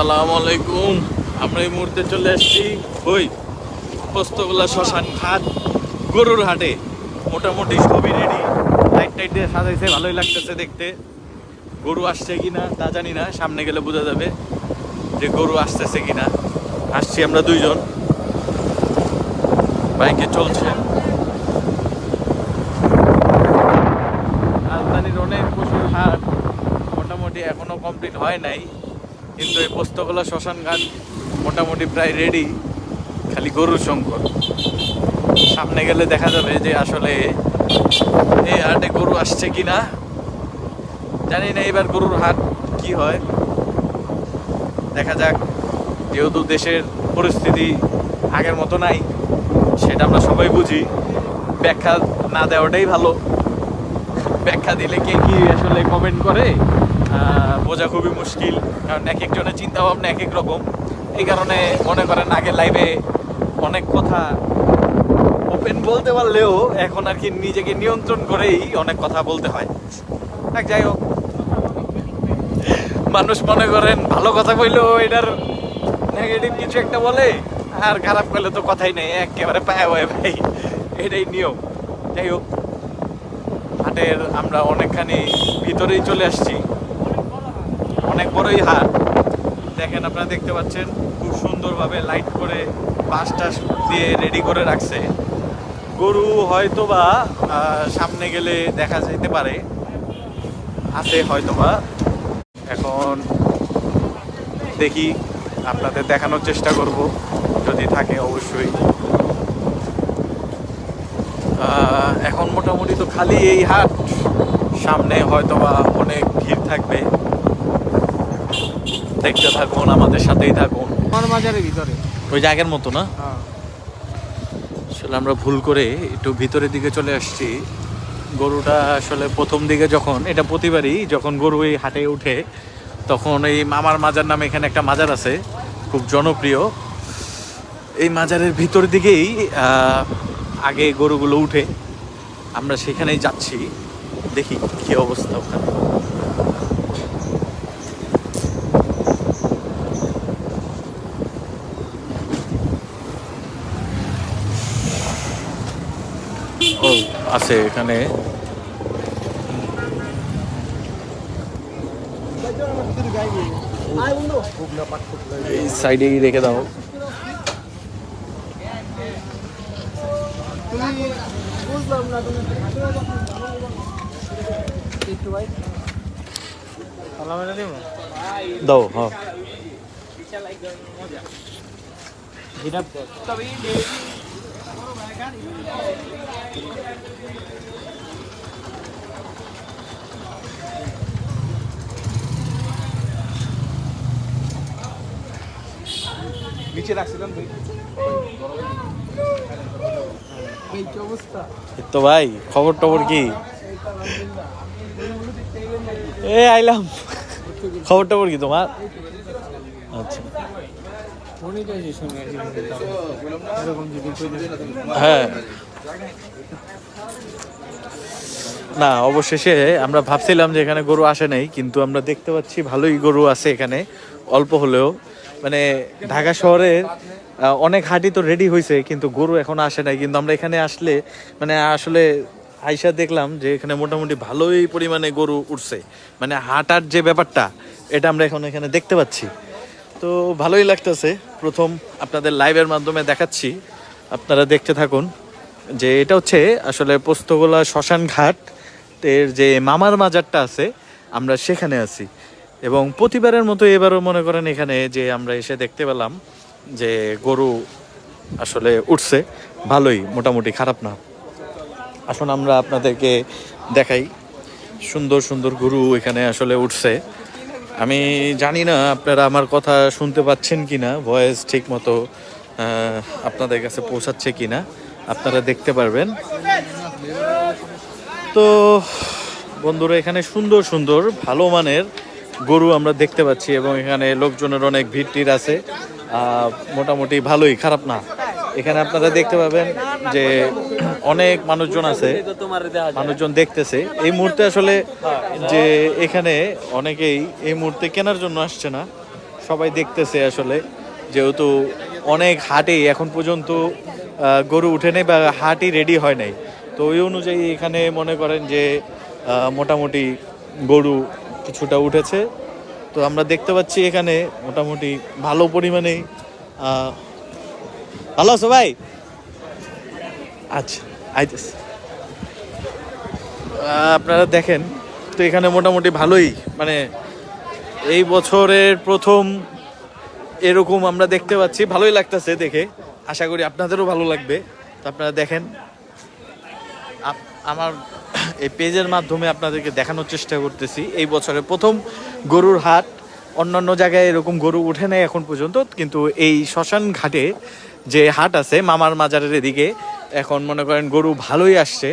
আসসালামু আলাইকুম। আমরা এই মুহূর্তে চলে আসছি ওই পোস্তগোলা শ্মশান ঘাট গরুর হাটে। মোটামুটি সবই রেডি, লাইট টাইট দিয়ে সাজাইছে, ভালোই লাগতেছে দেখতে। গরু আসছে কিনা তা জানি না, সামনে গেলে বোঝা যাবে যে গরু আসতেছে কিনা। আসছি আমরা দুইজন, বাইকে চলছে। রাজধানীর অনেক পশুর হাট মোটামুটি এখনো কমপ্লিট হয় নাই, কিন্তু এই পোস্তগোলা শ্মশান ঘাট মোটামুটি প্রায় রেডি, খালি গরুর সংকট। সামনে গেলে দেখা যাবে যে আসলে এই হাটে গরু আসছে কিনা। জানি না এবার গরুর হাট কি হয়, দেখা যাক। যেহেতু দেশের পরিস্থিতি আগের মতো নাই, সেটা আমরা সবাই বুঝি। ব্যাখ্যা না দেওয়াটাই ভালো। ব্যাখ্যা দিলে কে কি আসলে কমেন্ট করে বোঝা খুবই মুশকিল, কারণ এক একজনের চিন্তা ভাবনা এক এক রকম। এই কারণে মনে করেন আগে লাইভে অনেক কথা ওপেন বলতে পারলেও এখন আর কি নিজেকে নিয়ন্ত্রণ করেই অনেক কথা বলতে হয়। যাই হোক, মানুষ মনে করেন ভালো কথা কইলেও এটার নেগেটিভ কিছু একটা বলে, আর খারাপ করলে তো কথাই নেই, একেবারে পায় হয় ভাই, এটাই নিয়ম। যাই হোক, হাটের আমরা অনেকখানি ভিতরেই চলে আসছি। অনেক বড়ই হাট, দেখেন আপনারা দেখতে পাচ্ছেন, খুব সুন্দরভাবে লাইট করে বাঁশ টাস দিয়ে রেডি করে রাখছে। গরু হয়তোবা সামনে গেলে দেখা যেতে পারে, আছে হয়তোবা। এখন দেখি, আপনাদের দেখানোর চেষ্টা করব, যদি থাকে অবশ্যই। এখন মোটামুটি তো খালি এই হাট, সামনে হয়তোবা অনেক ভিড় থাকবে। দেখতে থাকুন, আমাদের সাথেই থাকুন। বাজারের ভিতরে ওই জায়গার মতো না, আসলে আমরা ভুল করে একটু ভিতরের দিকে চলে আসছি। গরুটা আসলে প্রথম দিকে যখন, এটা প্রতিবারই যখন গরু এই হাটে উঠে, তখন এই মামার মাজার নামে এখানে একটা মাজার আছে, খুব জনপ্রিয়। এই মাজারের ভিতর দিকেই আগে গরুগুলো উঠে, আমরা সেখানেই যাচ্ছি। দেখি কি অবস্থা ওখানে। ও আছে এখানে, এই সাইডেই রেখে দাও। দাও, হ্যাঁ। নিচে রাখছিলাম তো ভাই, খবর টবর কি? এ আইলাম, খবর টবর কি তোমার? আচ্ছা, হ্যাঁ। না, অবশেষে আমরা ভাবছিলাম যে এখানে গরু আসে নাই, কিন্তু আমরা দেখতে পাচ্ছি ভালোই গরু আছে এখানে, অল্প হলেও। মানে ঢাকা শহরে অনেক হাটই তো রেডি হয়েছে, কিন্তু গরু এখন আসে নাই। কিন্তু আমরা এখানে আসলে মানে আসলে আইসা দেখলাম যে এখানে মোটামুটি ভালোই পরিমাণে গরু উঠছে। মানে হাটার যে ব্যাপারটা, এটা আমরা এখন এখানে দেখতে পাচ্ছি, তো ভালোই লাগতেছে। প্রথম আপনাদের লাইভের মাধ্যমে দেখাচ্ছি, আপনারা দেখতে থাকুন। যে এটা হচ্ছে আসলে পোস্তগোলা শ্মশান ঘাট এর যে মামার মাজারটা আছে, আমরা সেখানে আছি। এবং প্রতিবারের মতো এবারও মনে করেন এখানে যে আমরা এসে দেখতে পেলাম যে গরু আসলে উঠছে ভালোই, মোটামুটি খারাপ না। আসুন আমরা আপনাদেরকে দেখাই, সুন্দর সুন্দর গরু এখানে আসলে উঠছে। আমি জানি না আপনারা আমার কথা শুনতে পাচ্ছেন কি না, ভয়েস ঠিক মতো আপনাদের কাছে পৌঁছাচ্ছে কি না, আপনারা দেখতে পারবেন। তো বন্ধুরা, এখানে সুন্দর সুন্দর ভালো মানের গরু আমরা দেখতে পাচ্ছি, এবং এখানে লোকজনের অনেক ভিড় টির আছে। মোটামুটি ভালোই, খারাপ না। এখানে আপনারা দেখতে পাবেন যে অনেক মানুষজন আছে, মানুষজন দেখতেছে এই মুহূর্তে। আসলে যে এখানে অনেকেই এই মুহূর্তে কেনার জন্য আসছে না, সবাই দেখতেছে আসলে, যেহেতু অনেক হাটেই এখন পর্যন্ত গরু উঠে নেই বা হাটই রেডি হয় নাই। তো ওই অনুযায়ী এখানে মনে করেন যে মোটামুটি গরু কিছুটা উঠেছে। তো আমরা দেখতে পাচ্ছি এখানে মোটামুটি ভালো পরিমাণে ভালো আছো ভাই? আচ্ছা, আইতেছে। আপনারা দেখেন তো এখানে মোটামুটি ভালোই, মানে এই বছরের প্রথম এরকম আমরা দেখতে পাচ্ছি, ভালোই লাগতেছে দেখে। আশা করি আপনাদেরও ভালো লাগবে। তো আপনারা দেখেন, আমার এই পেজের মাধ্যমে আপনাদেরকে দেখানোর চেষ্টা করতেছি এই বছরের প্রথম গরুর হাট। অন্যান্য জায়গায় এরকম গরু উঠে নেয় এখন পর্যন্ত, কিন্তু এই শ্মশান ঘাটে যে হাট আছে মামার মাজারের এদিকে, এখন মনে করেন গরু ভালোই আসছে।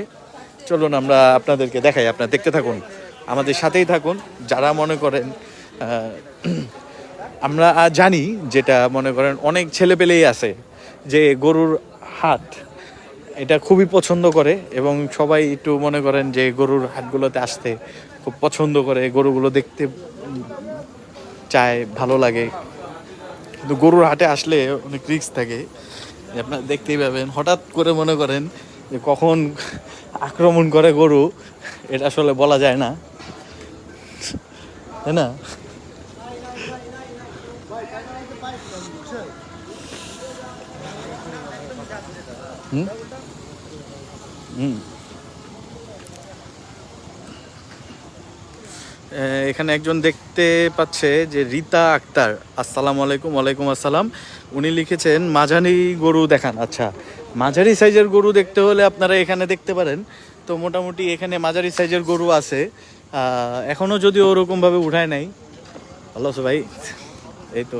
চলুন আমরা আপনাদেরকে দেখাই, আপনারা দেখতে থাকুন, আমাদের সাথেই থাকুন। যারা মনে করেন আমরা জানি, যেটা মনে করেন অনেক ছেলেপেলেই আছে যে গরুর হাট এটা খুবই পছন্দ করে, এবং সবাই একটু মনে করেন যে গরুর হাটগুলোতে আসতে খুব পছন্দ করে, গরুগুলো দেখতে চায়, ভালো লাগে। কিন্তু গরুর হাটে আসলে অনেক রিস্ক থাকে, আপনারা দেখতেই পাবেন। হঠাৎ করে মনে করেন যে কখন আক্রমণ করে গরু, এটা আসলে বলা যায় না, তাই না? হুম হুম এখানে একজন দেখতে পাচ্ছে যে রীতা আক্তার, আসসালামু আলাইকুম। ওয়ালাইকুম আসসালাম। উনি লিখেছেন মাঝারি গরু দেখান। আচ্ছা, মাঝারি সাইজের গরু দেখতে হলে আপনারা এখানে দেখতে পারেন। তো মোটামুটি এখানে মাঝারি সাইজের গরু আছে, এখনও যদিও ওরকমভাবে উঠায় নাই। ভালো আছো ভাই? এই তো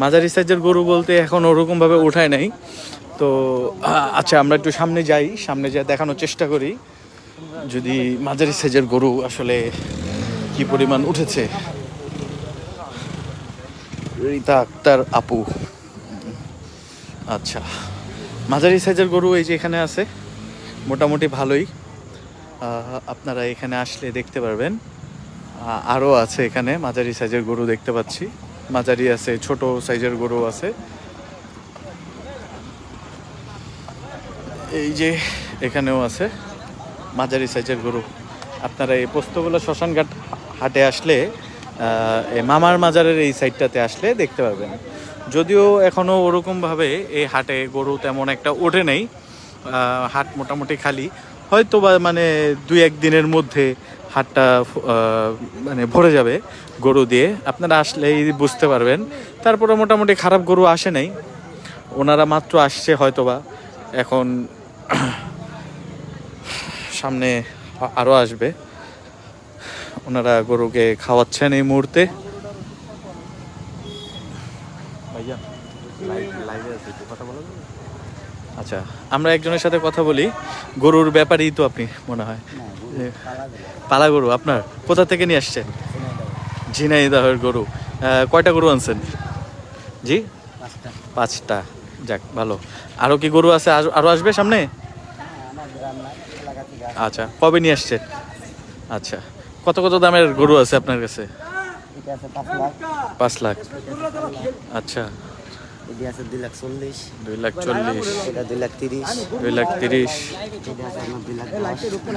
মাঝারি সাইজের গরু বলতে এখন ওরকমভাবে উঠায় নাই। তো আচ্ছা, আমরা একটু সামনে যাই, সামনে যাই দেখানোর চেষ্টা করি যদি মাঝারি সাইজের গরু আসলে কি পরিমাণ উঠেছে। রীতা আক্তার আপু, আচ্ছা, মাঝারি সাইজের গরু এই যে এখানে আছে, মোটামুটি ভালোই। আপনারা এখানে আসলে দেখতে পারবেন। আরও আছে এখানে মাঝারি সাইজের গরু দেখতে পাচ্ছি, মাঝারি আছে, ছোট সাইজের গরু আছে। এই যে এখানেও আছে মাঝারি সাইজের গরু। আপনারা এই পোস্তগোলা শ্মশানঘাট হাটে আসলে এই মামার মাজারের এই সাইডটাতে আসলে দেখতে পাবেন। যদিও এখনও ওরকমভাবে এই হাটে গরু তেমন একটা ওঠে নেই, হাট মোটামুটি খালি। হয়তো বা মানে 2-1 দিনের মধ্যে হাটটা মানে ভরে যাবে গরু দিয়ে, আপনারা আসলেই বুঝতে পারবেন। তারপরে মোটামুটি খারাপ গরু আসে নাই, ওনারা মাত্র আসছে হয়তোবা, এখন সামনে আরও আসবে। ওনারা গরুকে খাওয়াচ্ছেন এই মুহূর্তে। ভাইয়া লাইভে আছে, একটু কথা বলা যাবে? আচ্ছা, আমরা একজনের সাথে কথা বলি, গরুর ব্যাপারেই তো আপনি মনে হয়। পালা গরু আপনার কোথা থেকে নিয়ে আসছেন? ঝিনাইদহের গরু। কয়টা গরু আনছেন? জি, 5টা। যাক, ভালো। আরও কি গরু আছে? আরও আসবে সামনে? আচ্ছা, কবে নিয়ে আসছেন? আচ্ছা, কত কত দামের গরু আছে আপনার কাছে? 5 লাখ। আচ্ছা, 2,40,000, 2,40,000, 2,30,000, 2,30,000,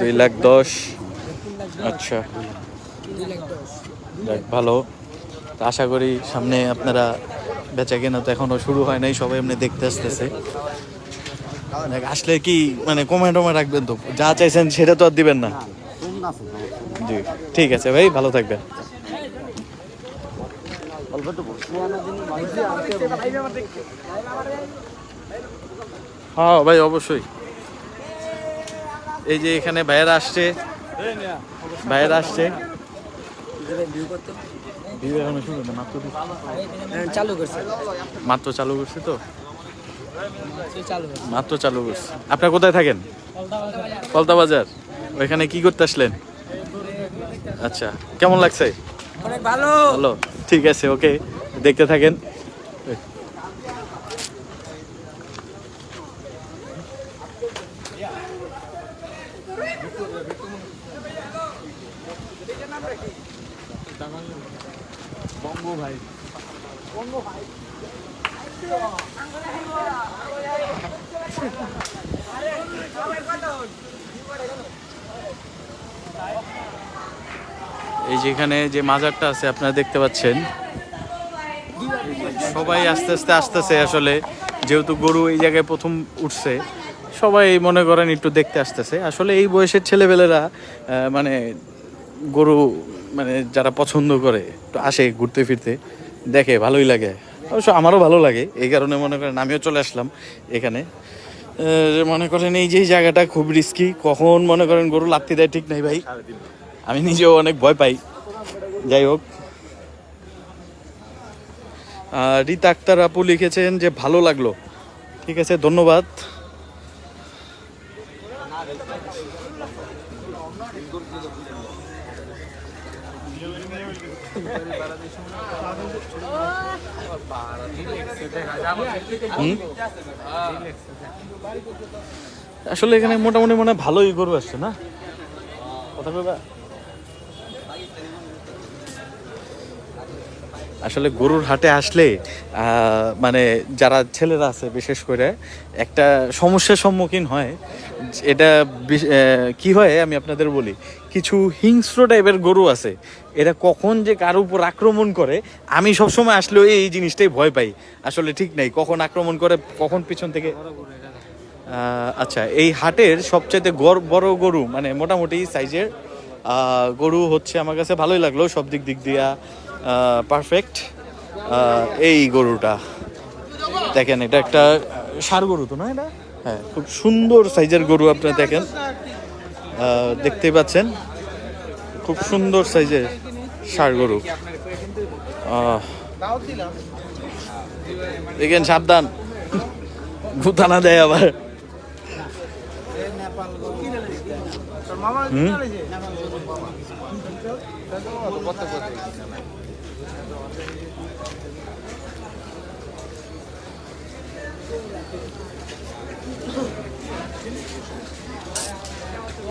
2,10,000। আচ্ছা, যাক, ভালো। তো আশা করি সামনে আপনারা বেচা কেনা তো এখনো শুরু হয় নাই, সবাই এমনি দেখতে আসতেছে। আসলে কি মানে কমায় টমায় রাখবেন তো, যা চাইছেন সেটা তো আর দিবেন না। জি, ঠিক আছে ভাই, ভালো থাকবেন। হ্যাঁ ভাই, অবশ্যই। এই যে এখানে ভাইয়েরা আসছে, ভাইয়েরা আসছে। মাত্র চালু করছে তো, মাত্র চালু করছে। আপনার কোথায় থাকেন? কলতা বাজার। ওইখানে কি করতে আসলেন? আচ্ছা, কেমন লাগছে? অনেক ভালো। ভালো, ঠিক আছে, ওকে, দেখতে থাকেন। এই যেখানে যে মাজারটা আছে আপনারা দেখতে পাচ্ছেন, সবাই আস্তে আস্তে আসতেছে আসলে, যেহেতু গরু এই জায়গায় প্রথম উঠছে, সবাই মনে করেন একটু দেখতে আসতেছে। আসলে এই বয়সের ছেলেবেলেরা মানে গরু মানে যারা পছন্দ করে একটু আসে ঘুরতে ফিরতে, দেখে, ভালোই লাগে। অবশ্য আমারও ভালো লাগে, এই কারণে মনে করেন আমিও চলে আসলাম এখানে। মনে করেন এই যে জায়গাটা খুব রিস্কি, কখন মনে করেন গরু লাথি দেয় ঠিক নাই ভাই, আমি নিজেও অনেক ভয় পাই। যাই হোক, রীতা আক্তার আপু লিখেছেন যে ভালো লাগলো, ঠিক আছে, ধন্যবাদ। আসলে এখানে মোটামুটি মনে হয় ভালোই গরু আসছে না, কথা কইবা? আসলে গরুর হাটে আসলে মানে যারা ছেলেরা আছে বিশেষ করে একটা সমস্যার সম্মুখীন হয়। এটা কি হয় আমি আপনাদের বলি, কিছু হিংস্র টাইপের গরু আছে, এরা কখন যে কারো উপর আক্রমণ করে, আমি সবসময় আসলেও এই জিনিসটাই ভয় পাই। আসলে ঠিক নাই কখন আক্রমণ করে, কখন পিছন থেকে। আচ্ছা, এই হাটের সবচাইতে বড় গরু মানে মোটামুটি সাইজের গরু হচ্ছে আমার কাছে ভালোই লাগলো, সব দিক দিয়া পারফেক্ট। এই গরুটা দেখেন, এটা একটা ষাঁড় গরু তো না এটা? হ্যাঁ, খুব সুন্দর সাইজের গরু, আপনারা দেখেন, দেখতেই পাচ্ছেন, খুব সুন্দর সাইজের ষাঁড় গরু। দেখেন, সাবধান, গুতানা দেয় আবার।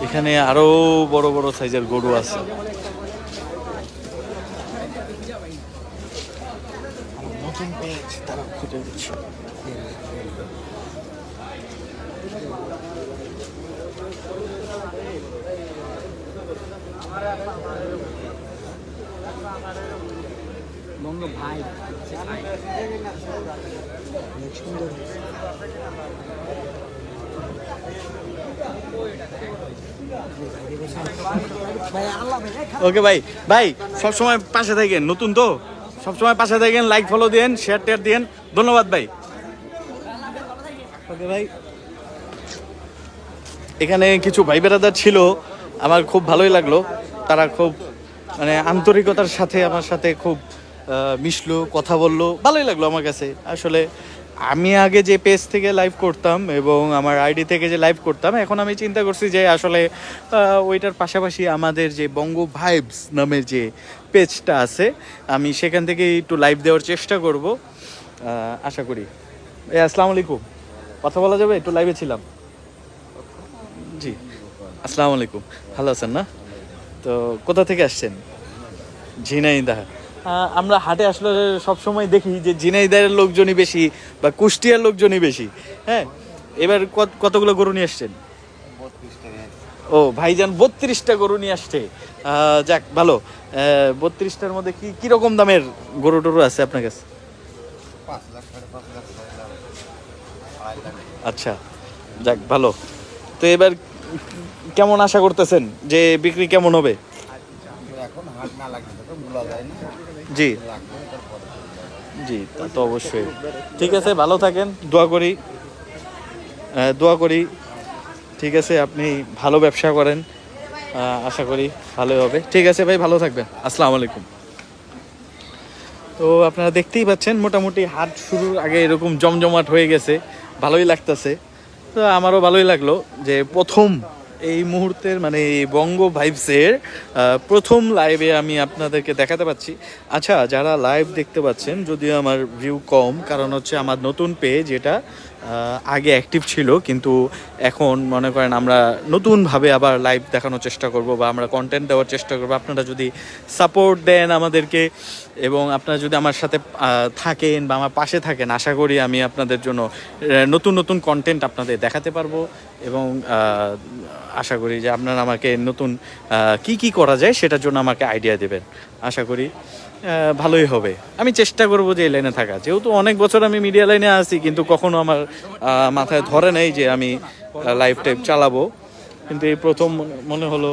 এখানে আরো বড় বড় সাইজের গরু আছে। নতুন পেজ তারা খুঁজে দিচ্ছে। ভাই সুন্দর। ওকে ভাই, ভাই সবসময় পাশে থাকেন, নতুন তো সবসময় পাশে থাকেন, লাইক ফলো দেন, শেয়ার টেয়ার দেন, ধন্যবাদ ভাই। ওকে ভাই, এখানে কিছু ভাই বেড়াদার ছিল, আমার খুব ভালোই লাগলো, তারা খুব মানে আন্তরিকতার সাথে আমার সাথে খুব মিশলো, কথা বললো, ভালোই লাগলো আমার কাছে। আসলে আমি আগে যে পেজ থেকে লাইভ করতাম এবং আমার আইডি থেকে যে লাইভ করতাম, এখন আমি চিন্তা করছি যে আসলে ওইটার পাশাপাশি আমাদের যে বঙ্গ ভাইবস নামের যে পেজটা আছে, আমি সেখান থেকে একটু লাইভ দেওয়ার চেষ্টা করব, আশা করি। আসসালামু আলাইকুম, কথা বলা যাবে? একটু লাইভে ছিলাম। জি, আসসালামু আলাইকুম, ভালো আছেন না? তো কোথা থেকে আসছেন? ঝিনাইদহ। আমরা হাটে আসলে সবসময় দেখি যে ঝিনাইদহের লোকজনই বেশি বা কুষ্টিয়ার লোকজনই বেশি। হ্যাঁ, এবার কতগুলো গরু নিয়ে আসছেন? ও ভাইজান 32টা গরু নিয়ে আসছে, যাক ভালো। 32টার মধ্যে কিরকম দামের গরু টরু আছে আপনার কাছে? আচ্ছা, যাক ভালো। তো এবার কেমন আশা করতেছেন যে বিক্রি কেমন হবে? জি জি, তা তো অবশ্যই। ঠিক আছে, ভালো থাকেন, দোয়া করি। ঠিক আছে, আপনি ভালো ব্যবসা করেন, আশা করি ভালোই হবে। ঠিক আছে ভাই, ভালো থাকবেন, আসসালামু আলাইকুম। তো আপনারা দেখতেই পাচ্ছেন মোটামুটি হাট শুরুর আগে এরকম জমজমাট হয়ে গেছে, ভালোই লাগতেছে। তো আমারও ভালোই লাগলো যে প্রথম এই মুহূর্তের মানে এই বঙ্গ ভাইবসের প্রথম লাইভে আমি আপনাদেরকে দেখাতে পাচ্ছি। আচ্ছা, যারা লাইভ দেখতে পাচ্ছেন, যদিও আমার ভিউ কম, কারণ হচ্ছে আমার নতুন পেজ এটা, আগে অ্যাক্টিভ ছিল, কিন্তু এখন মনে করেন আমরা নতুনভাবে আবার লাইভ দেখানোর চেষ্টা করব বা আমরা কন্টেন্ট দেওয়ার চেষ্টা করব। আপনারা যদি সাপোর্ট দেন আমাদেরকে এবং আপনারা যদি আমার সাথে থাকেন বা আমার পাশে থাকেন, আশা করি আমি আপনাদের জন্য নতুন নতুন কন্টেন্ট আপনাদের দেখাতে পারবো এবং আশা করি যে আপনারা আমাকে নতুন কি করা যায় সেটার জন্য আমাকে আইডিয়া দেবেন। আশা করি ভালোই হবে। আমি চেষ্টা করব যে এই লাইনে থাকা, যেহেতু অনেক বছর আমি মিডিয়া লাইনে আছি, কিন্তু কখনো আমার মাথায় ধরে নেই যে আমি লাইভ টাইপ চালাবো, কিন্তু এই প্রথম মনে হলো।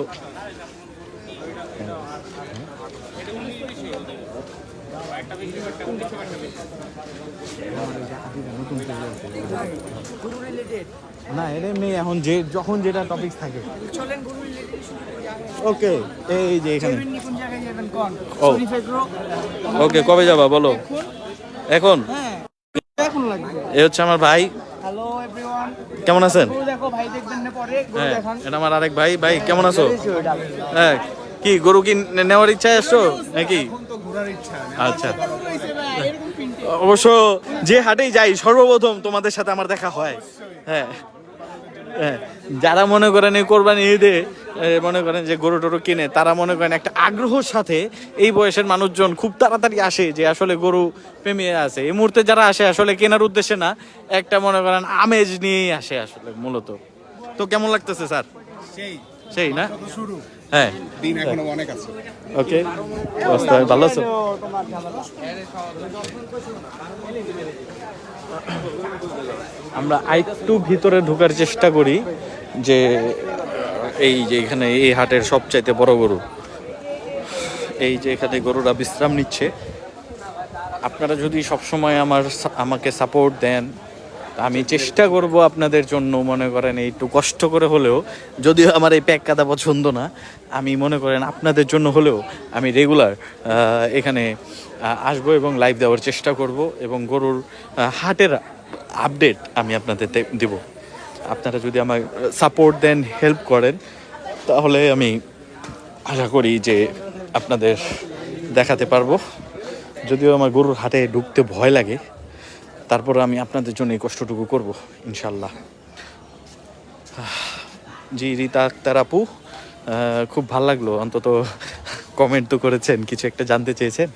না এমনি এখন যখন যেটা টপিক থাকে। ওকে, এই যে এখানে ওকে, কবে যাবা বলো? এখন এ হচ্ছে আমার ভাই। হ্যালো এভরিওয়ান, কেমন আছেন? দেখো ভাই দেখবেন না পরে গরু হ্যাঁ, দেখান। এটা আমার আরেক ভাই। ভাই কেমন আছো? হ্যাঁ, কি গরু কি নেওয়ার ইচ্ছা আসছো নাকি? তো ঘোরার ইচ্ছা আচ্ছা, অবশ্য যে হাটেই যাই সর্বপ্রথম তোমাদের সাথে আমার দেখা হয়। হ্যাঁ হ্যাঁ, যারা মনে করেন এই কোরবানি ঈদে মনে করেন যে গরু টরু কিনে, তারা মনে করেন একটা আগ্রহর সাথে এই বয়সের মানুষজন খুব তাড়াতাড়ি আসে, যে আসলে গরু প্রেমী আছে। এই মুহূর্তে যারা আসে আসলে কেনার উদ্দেশ্যে না, একটা মনে করেন আমেজ নিয়েই আসে আসলে মূলত। তো কেমন লাগতেছে স্যার? সেই না শুরু, হ্যাঁ, দিন এখনো অনেক আছে। ওকে, ভালো আছো? আমরা আরেকটু ভিতরে ঢোকার চেষ্টা করি, যে এই যে এখানে এই হাটের সবচাইতে বড় গরু, এই যে এখানে গরুরা বিশ্রাম নিচ্ছে। আপনারা যদি সবসময় আমাকে সাপোর্ট দেন, আমি চেষ্টা করব আপনাদের জন্য, মনে করেন একটু কষ্ট করে হলেও, যদিও আমার এই প্যাক কাদা পছন্দ না, আমি মনে করেন আপনাদের জন্য হলেও আমি রেগুলার এখানে আসবো এবং লাইভ দেওয়ার চেষ্টা করব এবং গরুর হাটের আপডেট আমি আপনাদের দেব। আপনারা যদি আমার সাপোর্ট দেন, হেল্প করেন, তাহলে আমি আশা করি যে আপনাদের দেখাতে পারবো। যদিও আমার গরুর হাটে ঢুকতে ভয় লাগে, তারপর আমি আপনাদের জন্য এই কষ্টটুকু করব ইনশাল্লাহ। জি, রীতা আক্তার আপু, খুব ভালো লাগলো, অন্তত কমেন্ট তো করেছেন, কিছু একটা জানতে চেয়েছেন।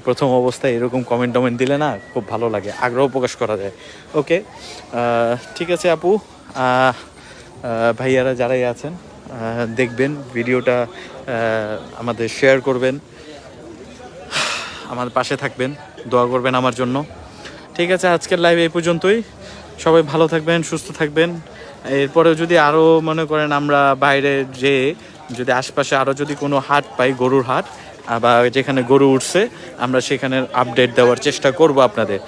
প্রথম অবস্থায় এরকম কমেন্ট দিলে না খুব ভালো লাগে, আগ্রহ প্রকাশ করা যায়। ওকে, ঠিক আছে আপু, ভাইয়ারা যারাই আছেন দেখবেন ভিডিওটা, আমাদের শেয়ার করবেন, আমাদের পাশে থাকবেন, দোয়া করবেন আমার জন্য। ঠিক আছে, আজকের লাইভ এই পর্যন্তই। সবাই ভালো থাকবেন, সুস্থ থাকবেন। এরপরেও যদি আরও মনে করেন আমরা বাইরে যদি আশপাশে আরও যদি কোনো হাট পাই, গরুর হাট বা যেখানে গরু উঠছে, আমরা সেখানের আপডেট দেওয়ার চেষ্টা করব আপনাদের।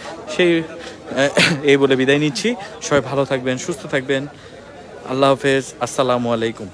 এই বলে বিদায় নিচ্ছি। সবাই ভালো থাকবেন, সুস্থ থাকবেন। আল্লাহ হাফেজ, আসসালামু আলাইকুম।